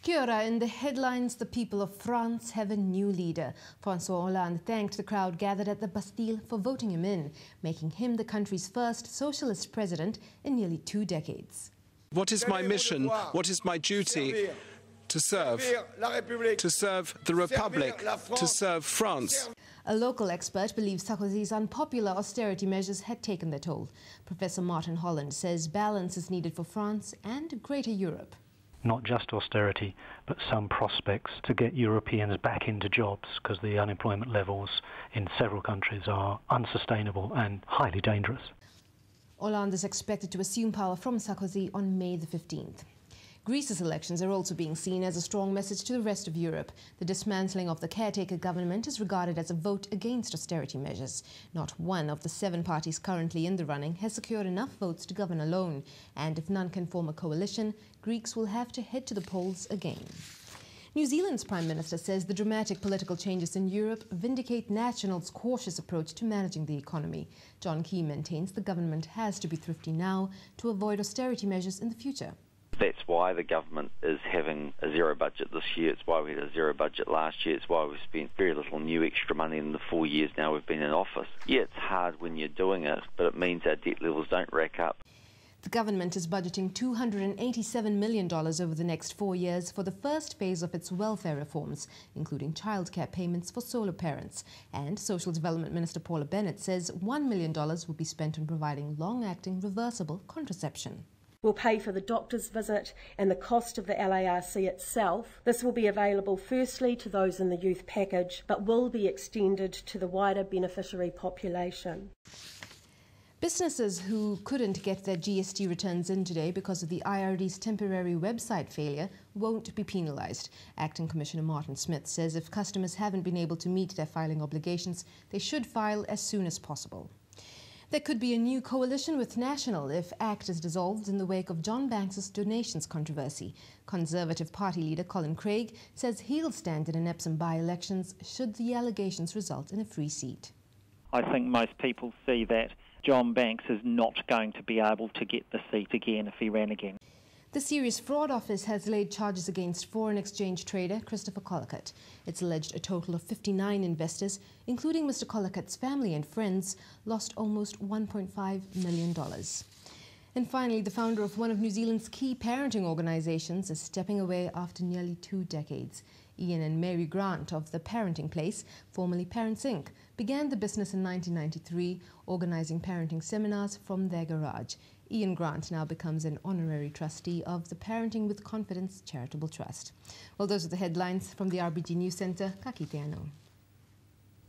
Kia ora. In the headlines, the people of France have a new leader. François Hollande thanked the crowd gathered at the Bastille for voting him in, making him the country's first socialist president in nearly 2 decades. What is my mission? What is my duty? To serve the Republic, to serve France. A local expert believes Sarkozy's unpopular austerity measures had taken their toll. Professor Martin Holland says balance is needed for France and greater Europe. Not just austerity, but some prospects to get Europeans back into jobs, because the unemployment levels in several countries are unsustainable and highly dangerous. Hollande is expected to assume power from Sarkozy on May the 15th. Greece's elections are also being seen as a strong message to the rest of Europe. The dismantling of the caretaker government is regarded as a vote against austerity measures. Not one of the 7 parties currently in the running has secured enough votes to govern alone. And if none can form a coalition, Greeks will have to head to the polls again. New Zealand's Prime Minister says the dramatic political changes in Europe vindicate National's cautious approach to managing the economy. John Key maintains the government has to be thrifty now to avoid austerity measures in the future. That's why the government is having a zero budget this year. It's why we had a zero budget last year. It's why we've spent very little new extra money in the 4 years now we've been in office. Yeah, it's hard when you're doing it, but it means our debt levels don't rack up. The government is budgeting $287 million over the next 4 years for the first phase of its welfare reforms, including childcare payments for solo parents. And Social Development Minister Paula Bennett says $1 million will be spent on providing long-acting reversible contraception. We'll pay for the doctor's visit and the cost of the LARC itself. This will be available firstly to those in the youth package, but will be extended to the wider beneficiary population. Businesses who couldn't get their GST returns in today because of the IRD's temporary website failure won't be penalised. Acting Commissioner Martin Smith says if customers haven't been able to meet their filing obligations, they should file as soon as possible. There could be a new coalition with National if ACT is dissolved in the wake of John Banks's donations controversy. Conservative Party leader Colin Craig says he'll stand in an Epsom by-elections should the allegations result in a free seat. I think most people see that John Banks is not going to be able to get the seat again if he ran again. The Serious Fraud Office has laid charges against foreign exchange trader Christopher Collicutt. It's alleged a total of 59 investors, including Mr. Collicutt's family and friends, lost almost $1.5 million. And finally, the founder of one of New Zealand's key parenting organisations is stepping away after nearly 2 decades. Ian and Mary Grant of The Parenting Place, formerly Parents Inc., began the business in 1993, organising parenting seminars from their garage. Ian Grant now becomes an honorary trustee of the Parenting with Confidence Charitable Trust. Well, those are the headlines from the RBG News Centre. Ka kite anō.